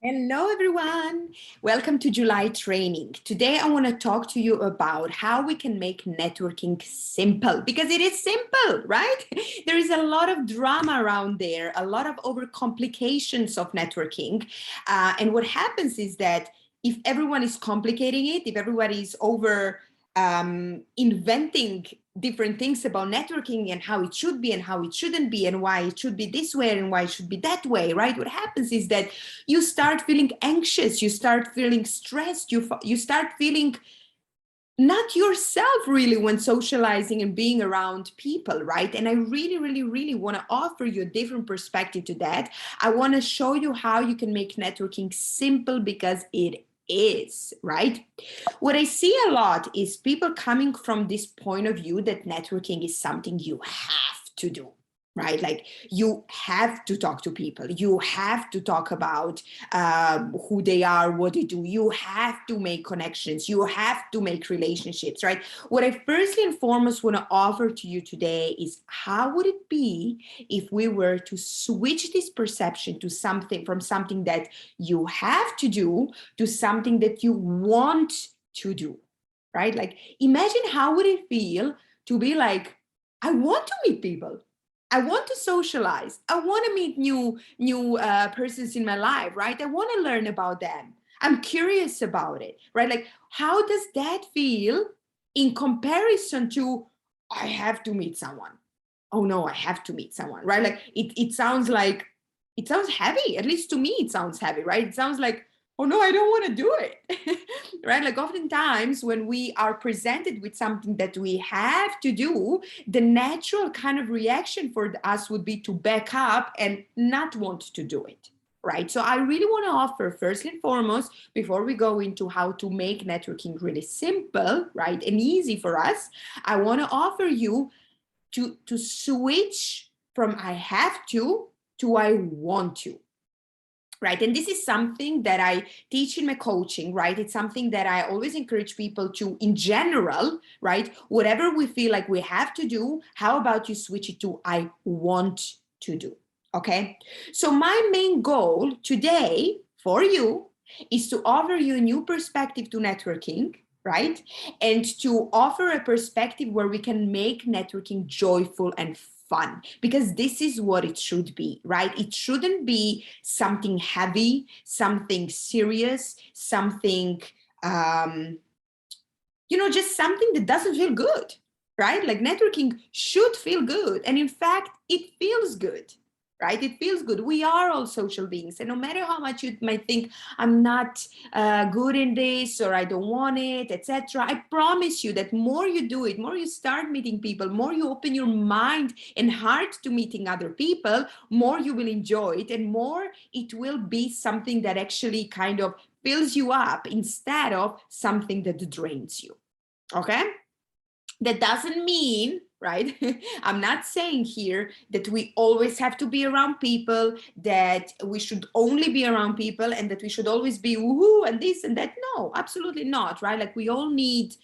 Hello, everyone. Welcome to July training. Today, I want to talk to you about how we can make networking simple because it is simple, right? There is a lot of drama around there, a lot of overcomplications of networking. And what happens is that if everyone is complicating it, if everybody is over inventing different things about networking and how it should be and how it shouldn't be and why it should be this way and why it should be that way, right? What happens is that you start feeling anxious, you start feeling stressed, you start feeling not yourself really when socializing and being around people, right? And I really want to offer you a different perspective to that. I want to show you how you can make networking simple because it is, right? What I see a lot is people coming from this point of view that networking is something you have to do, right? Like you have to talk to people. You have to talk about who they are, what they do. You have to make connections. You have to make relationships, right? What I firstly and foremost want to offer to you today is how would it be if we were to switch this perception to something from something that you have to do to something that you want to do, right? Like imagine how would it feel to be like, I want to meet people. I want to socialize. I want to meet new persons in my life, right? I want to learn about them. I'm curious about it, right? Like, how does that feel in comparison to I have to meet someone? Oh no, I have to meet someone, right? Like it sounds like it sounds heavy. At least to me, it sounds heavy, right? It sounds like, oh no, I don't want to do it, right? Like oftentimes when we are presented with something that we have to do, the natural kind of reaction for us would be to back up and not want to do it. Right. So I really want to offer, first and foremost, before we go into how to make networking really simple, right, and easy for us, I want to offer you to switch from I have to I want to. Right. And this is something that I teach in my coaching, right? It's something that I always encourage people to, in general, right? Whatever we feel like we have to do, how about you switch it to I want to do? Okay. So my main goal today for you is to offer you a new perspective to networking, right? And to offer a perspective where we can make networking joyful and fun, because this is what it should be, right? It shouldn't be something heavy, something serious, something just something that doesn't feel good, right? Like networking should feel good, and in fact it feels good, right? It feels good. We are all social beings, and no matter how much you might think I'm not good in this or I don't want it, etc., I promise you that more you do it, more you start meeting people, more you open your mind and heart to meeting other people, more you will enjoy it, and more it will be something that actually kind of fills you up instead of something that drains you. Okay? That doesn't mean, right? I'm not saying here that we always have to be around people, that we should only be around people, and that we should always be woohoo and this and that. No, absolutely not, right? Like we all need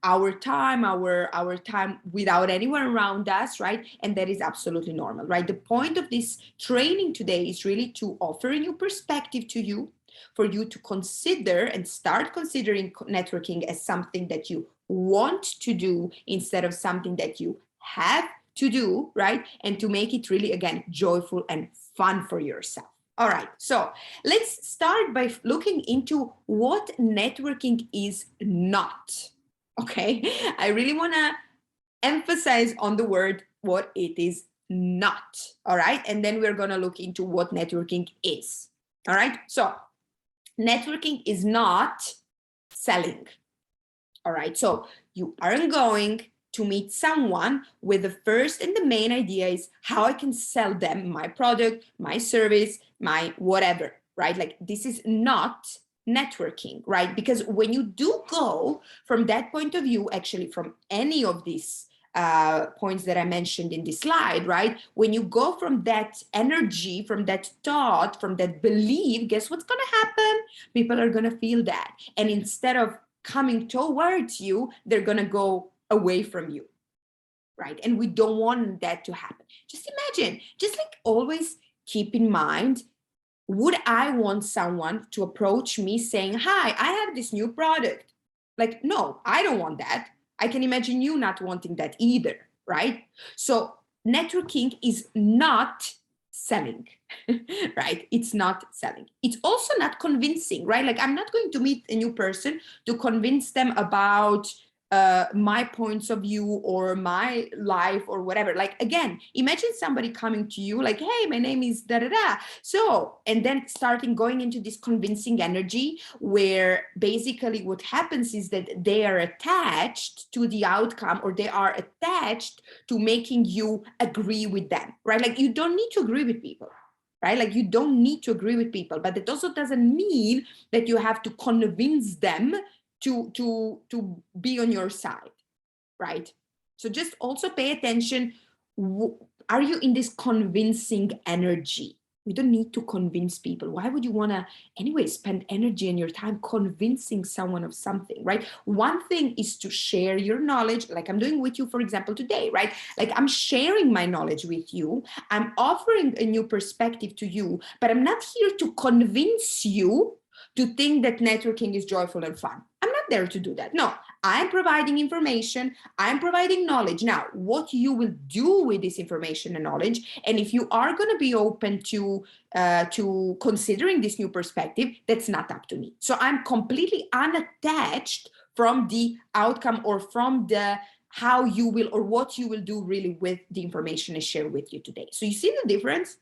our time, our time without anyone around us, right? And that is absolutely normal, right? The point of this training today is really to offer a new perspective to you, for you to consider and start considering networking as something that you want to do instead of something that you have to do, right? And to make it really, again, joyful and fun for yourself. All right, so let's start by looking into what networking is not. Okay, I really want to emphasize on the word what it is not. All right, and then we're going to look into what networking is. All right, so networking is not selling. All right, so you aren't going to meet someone with the first and the main idea is how I can sell them my product, my service, my whatever, right? Like this is not networking, right? Because when you do go from that point of view, actually from any of these points that I mentioned in this slide, right? When you go from that energy, from that thought, from that belief, guess what's going to happen? People are going to feel that. And instead of coming towards you, they're going to go away from you, right? And we don't want that to happen. Just imagine, just like always keep in mind would I want someone to approach me saying, hi, I have this new product? Like, no, I don't want that. I can imagine you not wanting that either, right? So networking is not selling, right? It's not selling. It's also not convincing, right? Like, I'm not going to meet a new person to convince them about my points of view or my life or whatever. Like, again, imagine somebody coming to you like, hey, my name is da da da. So, and then going into this convincing energy where basically what happens is that they are attached to the outcome, or they are attached to making you agree with them, right? Like, you don't need to agree with people. Right? Like, you don't need to agree with people, but it also doesn't mean that you have to convince them to be on your side, right? So just also pay attention. Are you in this convincing energy? We don't need to convince people. Why would you want to anyway spend energy and your time convincing someone of something, right? One thing is to share your knowledge, like I'm doing with you, for example, today, right? Like, I'm sharing my knowledge with you. I'm offering a new perspective to you, but I'm not here to convince you to think that networking is joyful and fun. I'm not there to do that. No, I'm providing information. I'm providing knowledge. Now, what you will do with this information and knowledge, and if you are going to be open to considering this new perspective, that's not up to me. So I'm completely unattached from the outcome or from the how you will or what you will do really with the information I share with you today. So you see the difference?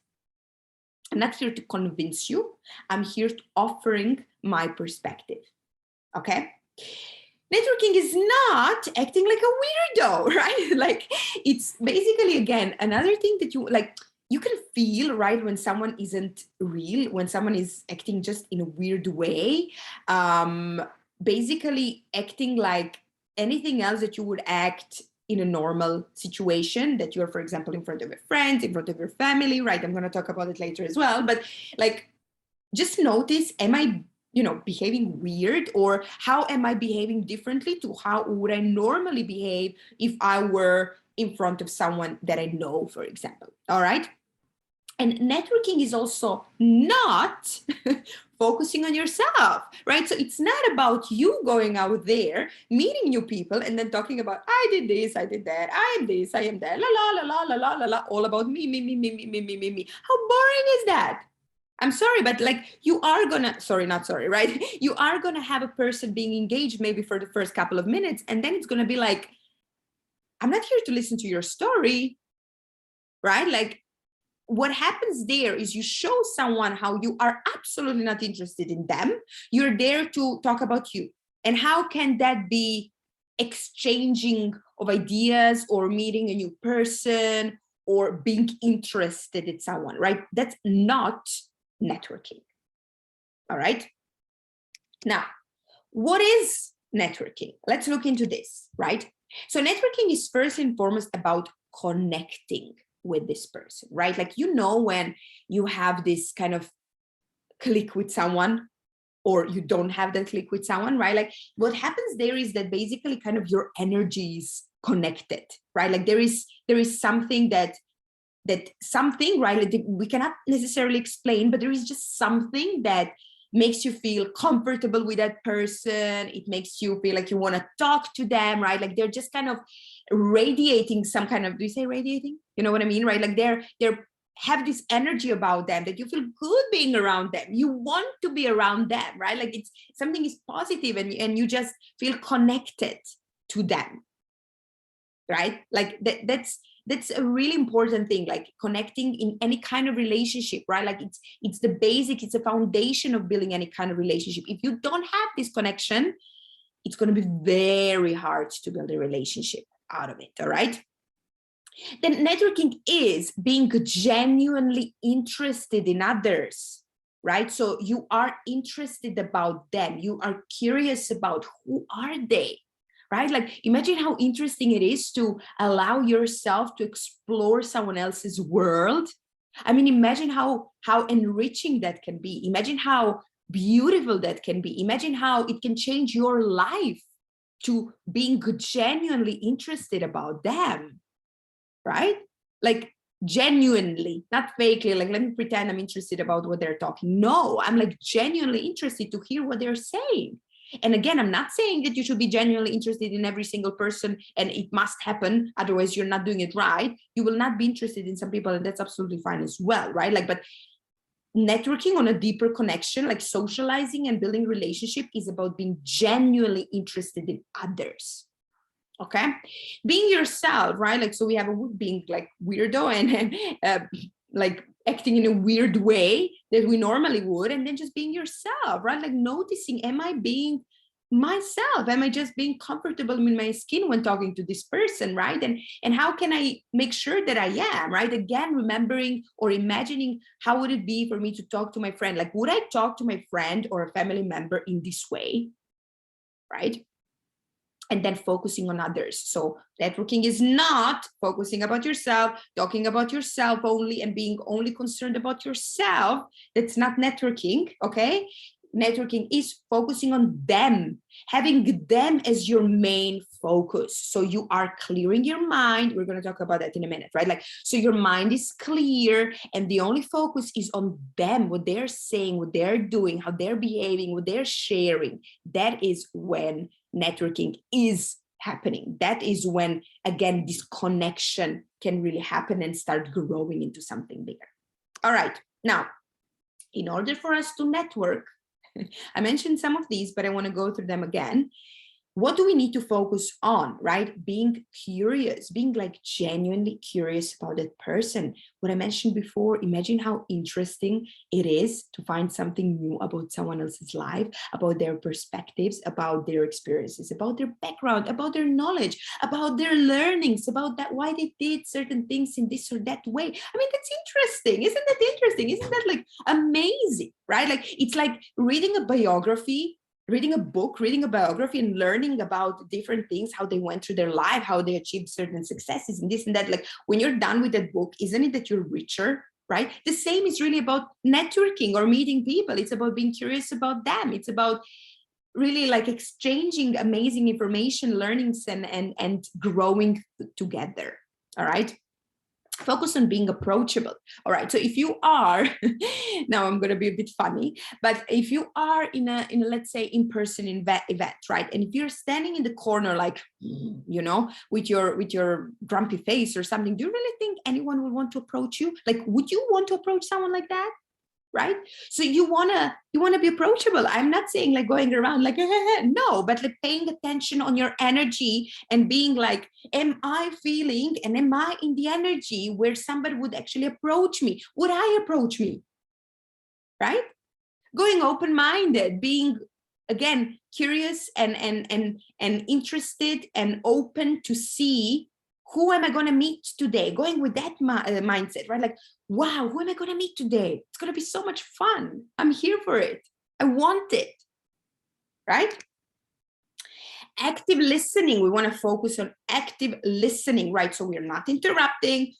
I'm not here to convince you. I'm here to offering my perspective. Okay? Networking is not acting like a weirdo, right? Like, it's basically, again, another thing that you can feel, right, when someone isn't real, when someone is acting just in a weird way, basically acting like anything else that you would act in a normal situation, that you're, for example, in front of your friends, in front of your family, right? I'm going to talk about it later as well. But like, just notice, am I, behaving weird, or how am I behaving differently to how would I normally behave if I were in front of someone that I know, for example. All right. And networking is also not focusing on yourself, right? So it's not about you going out there, meeting new people, and then talking about, I did this, I did that, I am this, I am that, la la la la la la la la, all about me, me, me, me, me, me, me, me, me. How boring is that? I'm sorry, but like, you are gonna, sorry, not sorry, right? You are gonna have a person being engaged maybe for the first couple of minutes, and then it's gonna be like, I'm not here to listen to your story, right? Like, what happens there is you show someone how you are absolutely not interested in them. You're there to talk about you. And how can that be exchanging of ideas or meeting a new person or being interested in someone, right? That's not networking. All right. Now, what is networking? Let's look into this, right? So networking is first and foremost about connecting with this person, right? Like, when you have this kind of click with someone, or you don't have that click with someone, right? Like, what happens there is that basically kind of your energy is connected, right? Like, there is something that something, right? Like, we cannot necessarily explain, but there is just something that makes you feel comfortable with that person. It makes you feel like you want to talk to them, right? Like, they're just kind of radiating some kind of, do you say radiating? You know what I mean, right? Like, they're have this energy about them that you feel good being around them. You want to be around them, right? Like, it's something is positive, and you just feel connected to them, right? Like, that's a really important thing, like connecting in any kind of relationship, right? Like, it's the basic, it's the foundation of building any kind of relationship. If you don't have this connection, it's going to be very hard to build a relationship out of it. All right. Then networking is being genuinely interested in others, right? So you are interested about them. You are curious about who are they, right? Like, imagine how interesting it is to allow yourself to explore someone else's world. I mean, imagine how enriching that can be. Imagine how beautiful that can be. Imagine how it can change your life to being genuinely interested about them, right? Like, genuinely, not fakely, like, let me pretend I'm interested about what they're talking. No, I'm like genuinely interested to hear what they're saying. And again, I'm not saying that you should be genuinely interested in every single person and it must happen, otherwise you're not doing it right. You will not be interested in some people, and that's absolutely fine as well, right? Like, but networking on a deeper connection, like socializing and building relationship, is about being genuinely interested in others. Okay, being yourself, right? Like, so we have a being like weirdo and like acting in a weird way that we normally would, and then just being yourself, right? Like noticing, am I being myself? Am I just being comfortable in my skin when talking to this person, right? And how can I make sure that I am, right? Again, remembering or imagining, how would it be for me to talk to my friend? Like, would I talk to my friend or a family member in this way, right? And then focusing on others. So networking is not focusing about yourself, talking about yourself only, and being only concerned about yourself. That's not networking, okay? Networking is focusing on them, having them as your main focus. So you are clearing your mind. We're going to talk about that in a minute, right? Like, so your mind is clear and the only focus is on them, what they're saying, what they're doing, how they're behaving, what they're sharing. That is when networking is happening. That is when, again, this connection can really happen and start growing into something bigger. All right. Now, in order for us to network, I mentioned some of these, but I want to go through them again. What do we need to focus on, right? Being curious, being like genuinely curious about that person. What I mentioned before, imagine how interesting it is to find something new about someone else's life, about their perspectives, about their experiences, about their background, about their knowledge, about their learnings, about that, why they did certain things in this or that way. I mean, that's interesting. Isn't that interesting? Isn't that like amazing, right? Like, it's like reading a biography, reading a book, reading a biography, and learning about different things, how they went through their life, how they achieved certain successes and this and that. Like, when you're done with that book, isn't it that you're richer, right? The same is really about networking or meeting people. It's about being curious about them. It's about really like exchanging amazing information, learnings, and growing together. All right. Focus on being approachable. All right. So if you are, now I'm going to be a bit funny, but if you are in a let's say in-person event, right? And if you're standing in the corner, like, you know, with your grumpy face or something, do you really think anyone would want to approach you? Like, would you want to approach someone like that? Right? So you wanna be approachable. I'm not saying like going around like no, but like paying attention on your energy and being like, am I feeling and am I in the energy where somebody would actually approach me? Would I approach me? Right? Going open-minded, being again curious and interested and open to see, who am I going to meet today? Going with that mindset, right? Like, wow, who am I going to meet today? It's going to be so much fun. I'm here for it. I want it, right? Active listening. We want to focus on active listening, right? So we're not interrupting.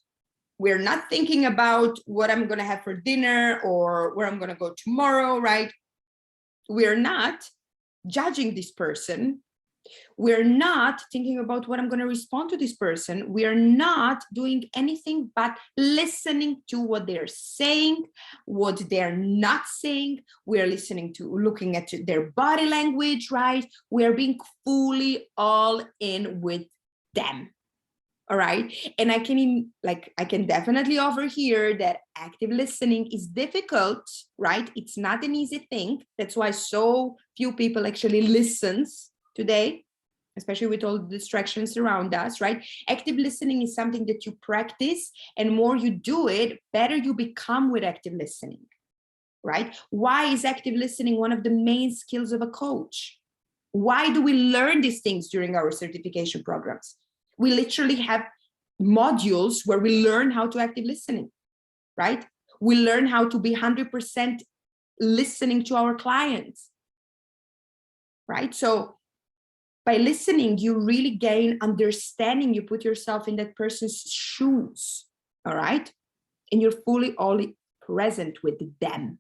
We're not thinking about what I'm going to have for dinner or where I'm going to go tomorrow, right? We're not judging this person. We're not thinking about what I'm going to respond to this person. We are not doing anything but listening to what they're saying, what they're not saying. We're listening to, looking at their body language, right? We're being fully all in with them. All right. And I can definitely offer here that active listening is difficult, right? It's not an easy thing. That's why so few people actually listens today, especially with all the distractions around us, right? Active listening is something that you practice, and more you do it, better you become with active listening, right? Why is active listening one of the main skills of a coach? Why do we learn these things during our certification programs? We literally have modules where we learn how to active listening, right? We learn how to be 100% listening to our clients, right? So by listening, you really gain understanding. You put yourself in that person's shoes, all right? And you're fully present with them.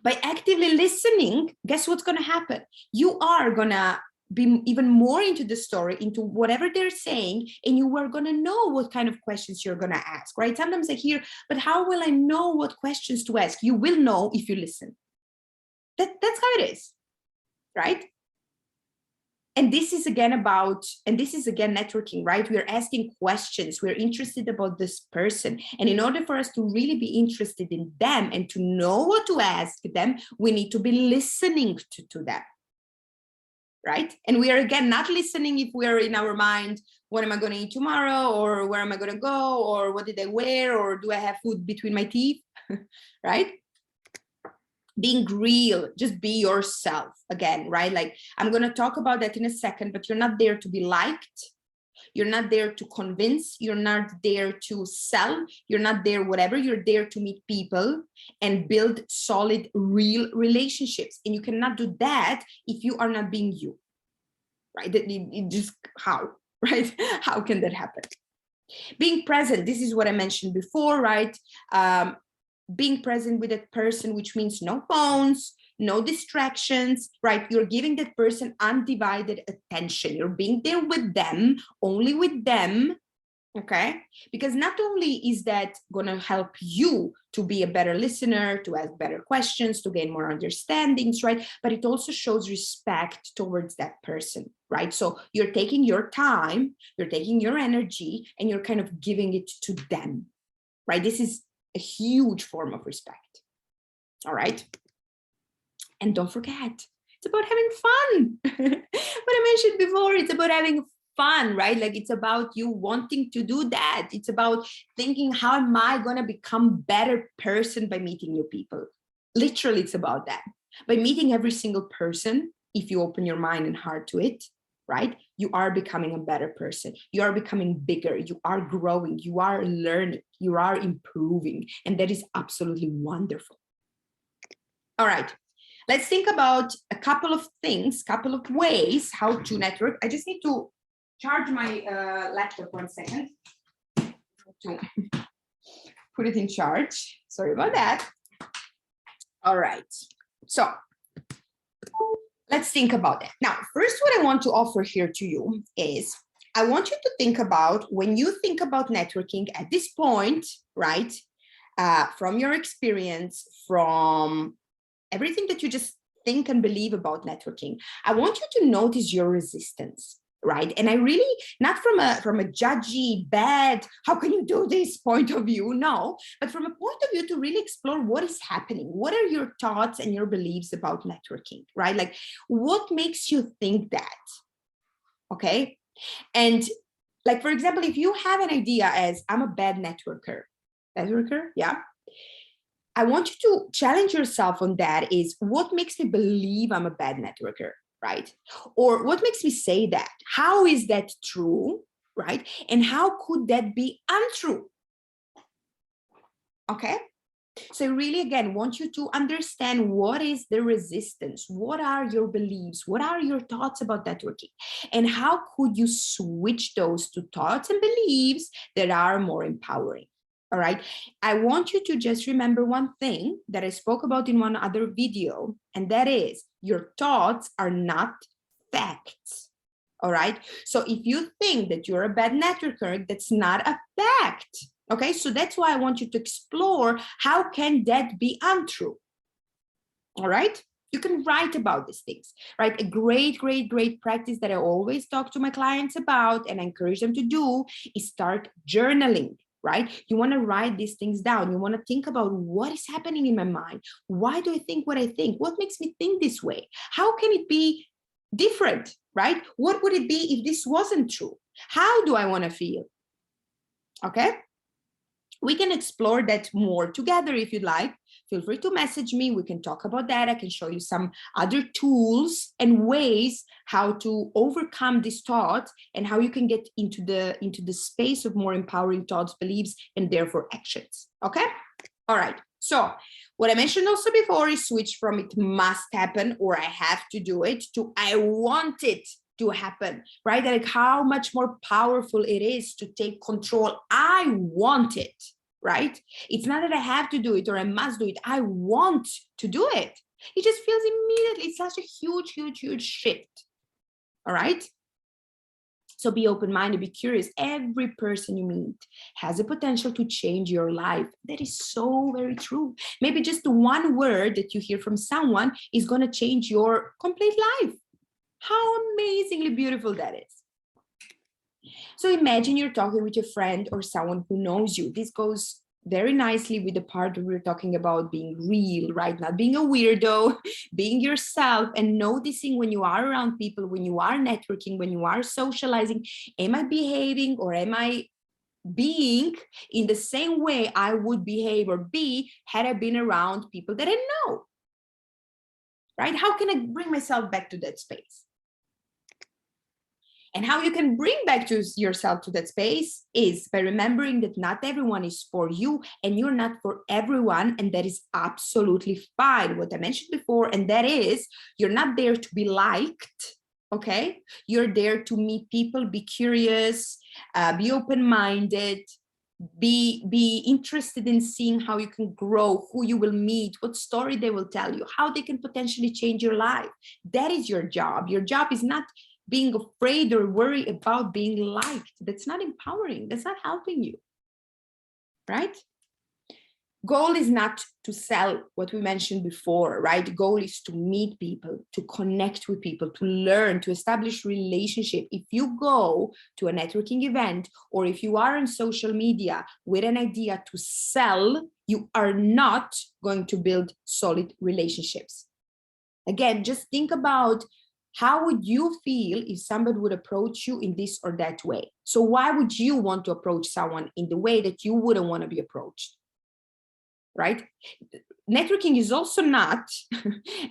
By actively listening, guess what's going to happen? You are going to be even more into the story, into whatever they're saying, and you are going to know what kind of questions you're going to ask, right? Sometimes I hear, but how will I know what questions to ask? You will know if you listen. That's how it is, right? And this is again networking, right? We're asking questions. We're interested about this person. And in order for us to really be interested in them and to know what to ask them, we need to be listening to them, right? And we are again not listening if we're in our mind, what am I going to eat tomorrow? Or where am I going to go? Or what did I wear? Or do I have food between my teeth? Right? Being real, just be yourself again, right? Like I'm going to talk about that in a second, but you're not there to be liked. You're not there to convince. You're not there to sell. You're not there, whatever. You're there to meet people and build solid, real relationships. And you cannot do that if you are not being you, right? Just how, right? How can that happen? Being present. This is what I mentioned before, right? Being present with that person, which means no phones, no distractions, right? You're giving that person undivided attention. You're being there with them, only with them, okay? Because not only is that going to help you to be a better listener, to ask better questions, to gain more understandings, right? But it also shows respect towards that person, right? So you're taking your time, you're taking your energy, and you're kind of giving it to them, right? This is a huge form of respect. All right. And don't forget, it's about having fun. What I mentioned before, it's about having fun, right? Like it's about you wanting to do that. It's about thinking, how am I going to become a better person by meeting new people? Literally, it's about that. By meeting every single person, if you open your mind and heart to it, right? You are becoming a better person. You are becoming bigger. You are growing. You are learning. You are improving. And that is absolutely wonderful. All right. Let's think about a couple of things, couple of ways how to network. I just need to charge my laptop 1 second to put it in charge. Sorry about that. All right. So let's think about that. Now, first, what I want to offer here to you is I want you to think about when you think about networking at this point, right? From your experience, from everything that you just think and believe about networking, I want you to notice your resistance, right? And I really, not from a judgy, bad, how can you do this point of view? No, but from a point of view to really explore what is happening. What are your thoughts and your beliefs about networking, right? Like what makes you think that, okay? And like, for example, if you have an idea as I'm a bad networker, yeah. I want you to challenge yourself on that is what makes me believe I'm a bad networker, right? Or what makes me say that? How is that true, right? And how could that be untrue? Okay. So I really, again, want you to understand what is the resistance? What are your beliefs? What are your thoughts about networking? And how could you switch those to thoughts and beliefs that are more empowering? All right. I want you to just remember one thing that I spoke about in one other video, and that is your thoughts are not facts. All right. So if you think that you're a bad networker, that's not a fact. Okay. So that's why I want you to explore how can that be untrue? All right. You can write about these things, right? A great practice that I always talk to my clients about and I encourage them to do is start journaling. Right? You want to write these things down. You want to think about what is happening in my mind. Why do I think what I think? What makes me think this way? How can it be different? Right? What would it be if this wasn't true? How do I want to feel? Okay. We can explore that more together if you'd like. Feel free to message me. We can talk about that. I can show you some other tools and ways how to overcome these thoughts and how you can get into the space of more empowering thoughts, beliefs, and therefore actions. Okay? All right. So what I mentioned also before is switch from it must happen or I have to do it to I want it to happen, right? Like how much more powerful it is to take control. I want it, right? It's not that I have to do it or I must do it. I want to do it. It just feels immediately, it's such a huge shift. All right. So be open-minded, be curious. Every person you meet has a potential to change your life. That is so very true. Maybe just one word that you hear from someone is going to change your complete life. How amazingly beautiful that is. So imagine you're talking with your friend or someone who knows you. This goes very nicely with the part where we're talking about being real, right? Not being a weirdo, being yourself and noticing when you are around people, when you are networking, when you are socializing, am I behaving or am I being in the same way I would behave or be had I been around people that I know, right? How can I bring myself back to that space? And how you can bring back to yourself to that space is by remembering that not everyone is for you and you're not for everyone. And that is absolutely fine. What I mentioned before, and that is you're not there to be liked. Okay. You're there to meet people, be curious, be open-minded, be interested in seeing how you can grow, who you will meet, what story they will tell you, how they can potentially change your life. That is your job. Your job is not being afraid or worried about being liked. That's not empowering. That's not helping you, right? Goal is not to sell, what we mentioned before, right? Goal is to meet people, to connect with people, to learn, to establish relationship. If you go to a networking event or if you are on social media with an idea to sell, you are not going to build solid relationships. Again, just think about how would you feel if somebody would approach you in this or that way? So why would you want to approach someone in the way that you wouldn't want to be approached? Right? Networking is also not,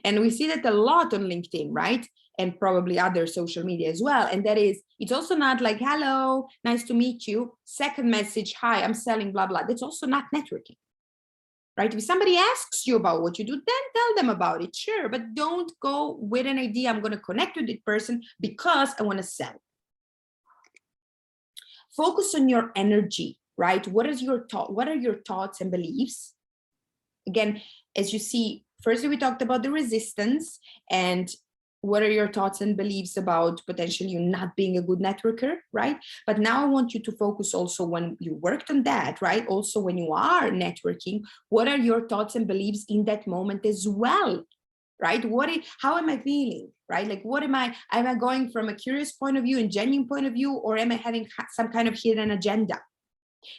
and we see that a lot on LinkedIn, right? And probably other social media as well. And that is, it's also not like, hello, nice to meet you. Second message, hi, I'm selling, blah, blah. That's also not networking. Right? If somebody asks you about what you do, then tell them about it, sure, but don't go with an idea, I'm going to connect with this person because I want to sell. Focus on your energy, right? What are your thoughts and beliefs? Again, as you see, firstly, we talked about the resistance and what are your thoughts and beliefs about potentially you not being a good networker, right? But now I want you to focus also when you worked on that, right? Also when you are networking, what are your thoughts and beliefs in that moment as well, right? How am I feeling, right? Like am I going from a curious point of view and genuine point of view, or am I having some kind of hidden agenda?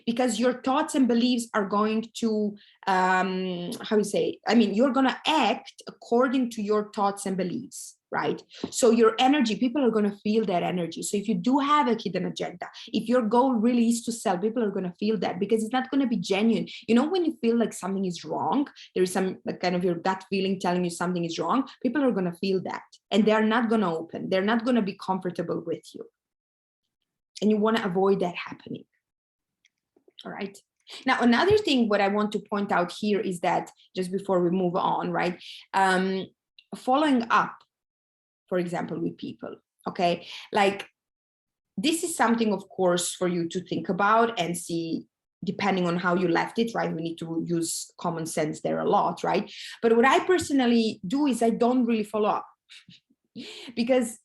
Because your thoughts and beliefs are going to, you're going to act according to your thoughts and beliefs, right? So your energy, people are going to feel that energy. So if you do have a hidden agenda, if your goal really is to sell, people are going to feel that because it's not going to be genuine. You know, when you feel like something is wrong, there is some kind of your gut feeling telling you something is wrong, people are going to feel that and they're not going to open. They're not going to be comfortable with you. And you want to avoid that happening. All right. Now, another thing, what I want to point out here is that just before we move on, right? Following up, for example, with people, okay? Like this is something, of course, for you to think about and see, depending on how you left it, right? We need to use common sense there a lot, right? But what I personally do is I don't really follow up because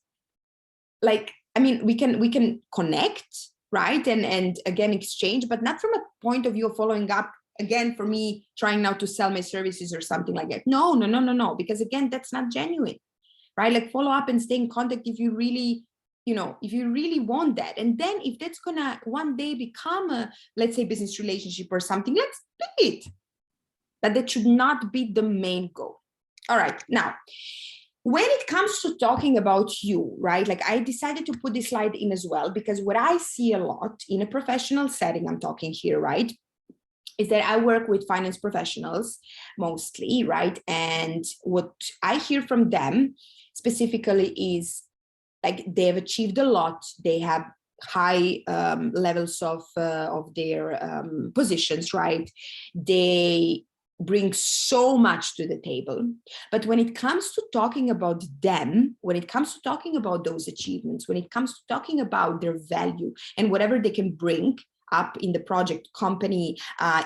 we can connect, right? And again, exchange, but not from a point of view of following up. Again, for me, trying now to sell my services or something like that. No, because again, that's not genuine, right? Like follow up and stay in contact if you really, if you really want that. And then if that's gonna one day become a, let's say, business relationship or something, let's do it. But that should not be the main goal. All right, now, when it comes to talking about you, right? Like I decided to put this slide in as well, because what I see a lot in a professional setting, I'm talking here, right? Is that I work with finance professionals mostly, right? And what I hear from them specifically is like they have achieved a lot. They have high levels of their positions, right? They bring so much to the table. But when it comes to talking about them, when it comes to talking about those achievements, when it comes to talking about their value and whatever they can bring, up in the project, company,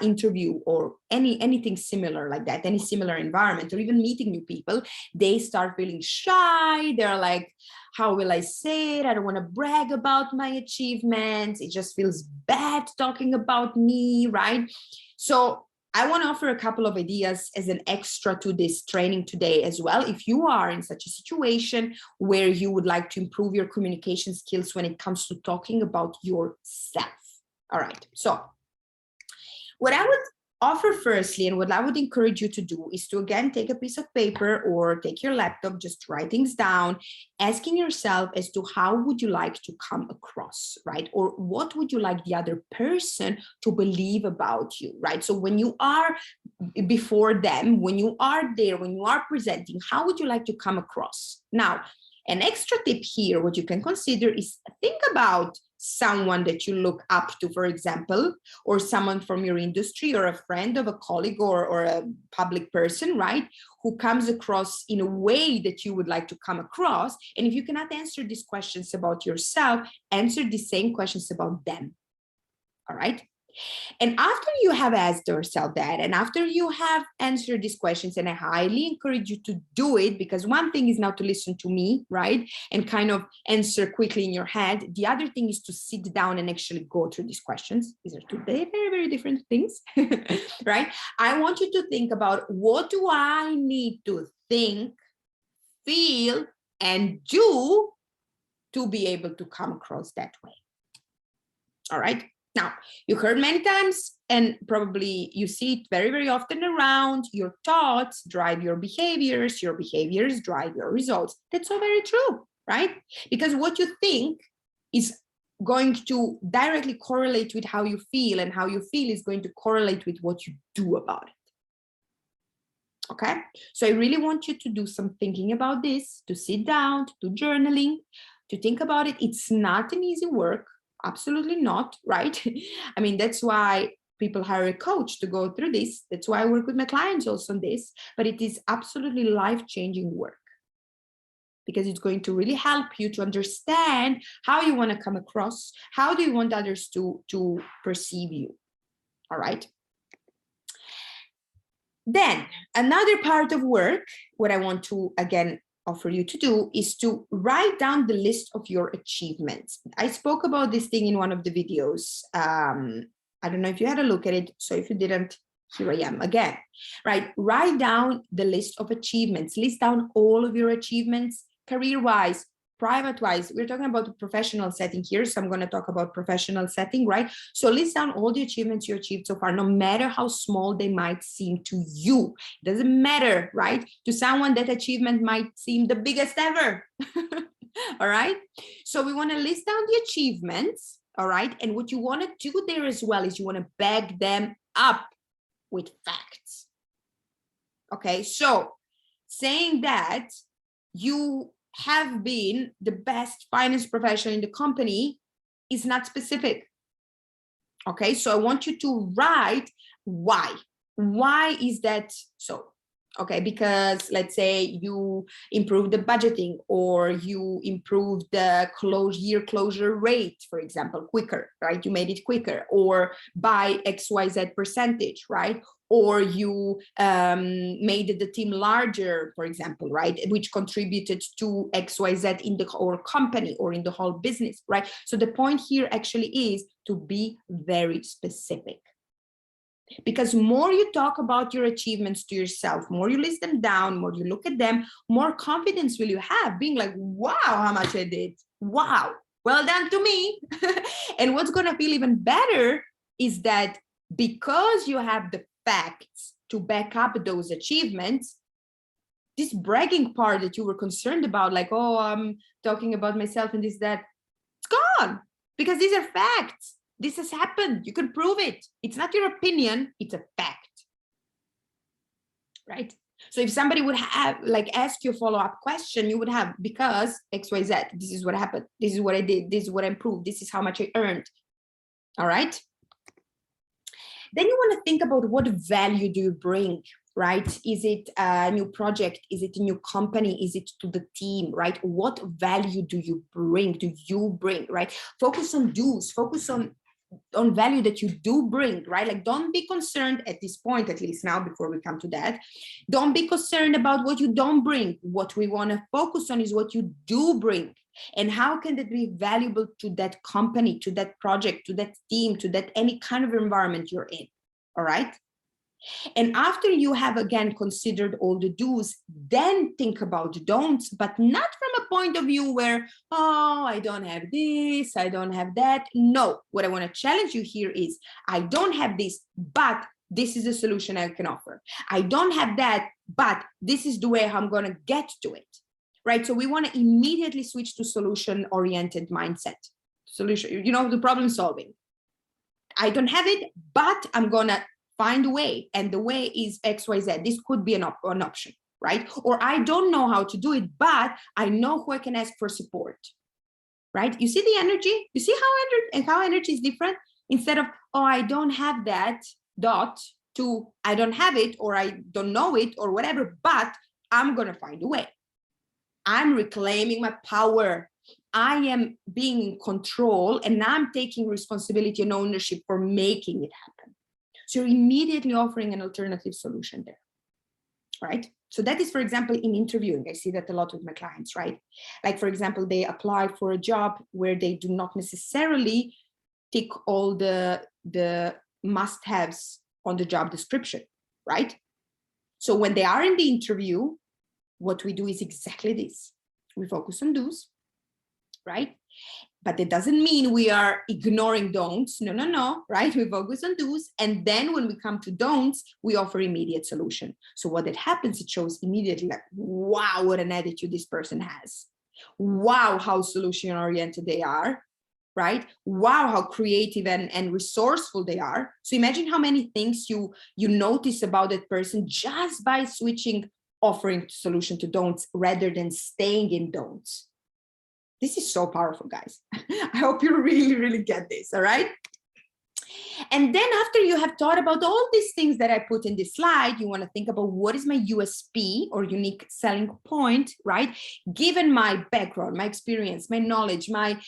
interview, or anything similar like that, any similar environment, or even meeting new people, they start feeling shy. They're like, how will I say it? I don't want to brag about my achievements. It just feels bad talking about me, right? So I want to offer a couple of ideas as an extra to this training today as well. If you are in such a situation where you would like to improve your communication skills when it comes to talking about yourself. All right. So what I would offer firstly, and what I would encourage you to do, is to again take a piece of paper or take your laptop, just write things down, asking yourself as to how would you like to come across, right? Or what would you like the other person to believe about you, right? So when you are before them, when you are there, when you are presenting, how would you like to come across? Now, an extra tip here, what you can consider is think about someone that you look up to, for example, or someone from your industry, or a friend of a colleague, or a public person, right, who comes across in a way that you would like to come across. And if you cannot answer these questions about yourself, answer the same questions about them. All right. And after you have asked yourself that, and after you have answered these questions, and I highly encourage you to do it, because one thing is now to listen to me, right, and kind of answer quickly in your head. The other thing is to sit down and actually go through these questions. These are two very, very, very different things, right? I want you to think about, what do I need to think, feel, and do to be able to come across that way? All right. Now, you heard many times, and probably you see it very, very often around, your thoughts drive your behaviors drive your results. That's all very true, right? Because what you think is going to directly correlate with how you feel, and how you feel is going to correlate with what you do about it. Okay, so I really want you to do some thinking about this, to sit down, to do journaling, to think about it. It's not an easy work. Absolutely not, right? I mean, that's why people hire a coach to go through this. That's why I work with my clients also on this, but it is absolutely life-changing work, because it's going to really help you to understand how you want to come across, how do you want others to perceive you. All right. Then another part of work, what I want to, again, offer you to do, is to write down the list of your achievements. I spoke about this thing in one of the videos. I don't know if you had a look at it. So if you didn't, here I am again, right? Write down the list of achievements, list down all of your achievements, career-wise, private-wise. We're talking about a professional setting here, so I'm going to talk about professional setting, right? So list down all the achievements you achieved so far, no matter how small they might seem to you. It doesn't matter, right? To someone, that achievement might seem the biggest ever. All right? So we want to list down the achievements, all right? And what you want to do there as well is you want to back them up with facts. Okay, so saying that you have been the best finance professional in the company is not specific. Okay, so I want you to write why. Why is that so? Okay, because let's say you improved the budgeting, or you improved the year closure rate, for example, quicker, right? You made it quicker, or by XYZ percentage, right? Or you made the team larger, for example, right? Which contributed to XYZ in the whole company or in the whole business, right? So the point here actually is to be very specific. Because more you talk about your achievements to yourself, more you list them down, more you look at them, more confidence will you have, being like, wow, how much I did. Wow, well done to me. And what's going to feel even better is that because you have the facts to back up those achievements, this bragging part that you were concerned about, like, oh, I'm talking about myself and this, that, it's gone, because these are facts. This has happened. You can prove it. It's not your opinion. It's a fact, right? So if somebody would have ask you a follow-up question, you would have, because XYZ, this is what happened. This is what I did. This is what I improved. This is how much I earned. All right. Then you want to think about what value do you bring, right? Is it a new project? Is it a new company? Is it to the team, right? What value do you bring, right? Focus on do's, focus on on value that you do bring, right? Like, don't be concerned at this point, at least now, before we come to that, don't be concerned about what you don't bring. What we want to focus on is what you do bring, and how can that be valuable to that company, to that project, to that team, to that any kind of environment you're in. All right. And after you have again considered all the do's, then think about the don'ts, but not from a point of view where, oh, I don't have this, I don't have that. No, what I want to challenge you here is, I don't have this, but this is a solution I can offer. I don't have that, but this is the way I'm going to get to it. Right? So we want to immediately switch to solution-oriented mindset. Solution, the problem solving. I don't have it, but I'm going to find a way, and the way is XYZ. This could be an option, right? Or I don't know how to do it, but I know who I can ask for support, right? You see the energy? You see how energy is different? Instead of, oh, I don't have that, to I don't have it, or I don't know it, or whatever, but I'm going to find a way. I'm reclaiming my power. I am being in control, and I'm taking responsibility and ownership for making it happen. So you're immediately offering an alternative solution there, right? So that is, for example, in interviewing, I see that a lot with my clients, right? Like, for example, they apply for a job where they do not necessarily tick all the must-haves on the job description, right? So when they are in the interview, what we do is exactly this. We focus on do's, right? But that doesn't mean we are ignoring don'ts. No, right? We focus on do's. And then when we come to don'ts, we offer immediate solution. So what that happens, it shows immediately like, wow, what an attitude this person has. Wow, how solution oriented they are, right? Wow, how creative and resourceful they are. So imagine how many things you notice about that person just by switching, offering solution to don'ts rather than staying in don'ts. This is so powerful, guys. I hope you really, really get this, all right? And then after you have thought about all these things that I put in this slide, you want to think about what is my USP or unique selling point, right? Given my background, my experience, my knowledge, my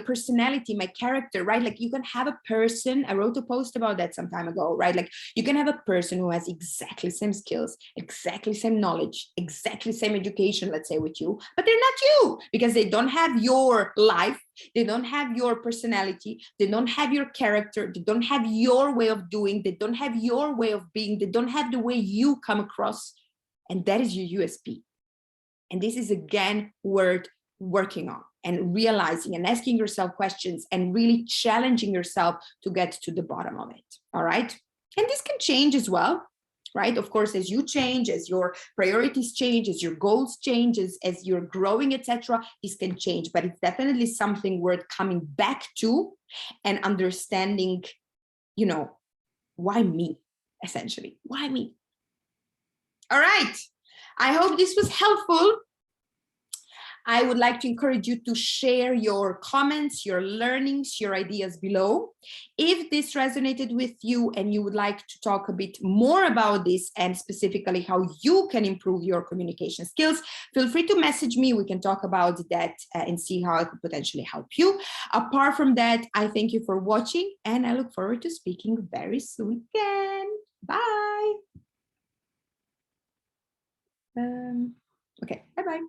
personality, my character, right? Like, you can have a person, I wrote a post about that some time ago, right? Like, you can have a person who has exactly same skills, exactly same knowledge, exactly same education, let's say, with you, but they're not you, because they don't have your life. They don't have your personality. They don't have your character. They don't have your way of doing. They don't have your way of being. They don't have the way you come across. And that is your USP. And this is, again, worth working on and realizing and asking yourself questions and really challenging yourself to get to the bottom of it. All right. And this can change as well. Right? Of course, as you change, as your priorities change, as your goals change, as you're growing, etc., this can change. But it's definitely something worth coming back to and understanding, why me, essentially? Why me? All right. I hope this was helpful. I would like to encourage you to share your comments, your learnings, your ideas below. If this resonated with you and you would like to talk a bit more about this and specifically how you can improve your communication skills, feel free to message me. We can talk about that and see how I could potentially help you. Apart from that, I thank you for watching and I look forward to speaking very soon again. Bye. Okay, bye-bye.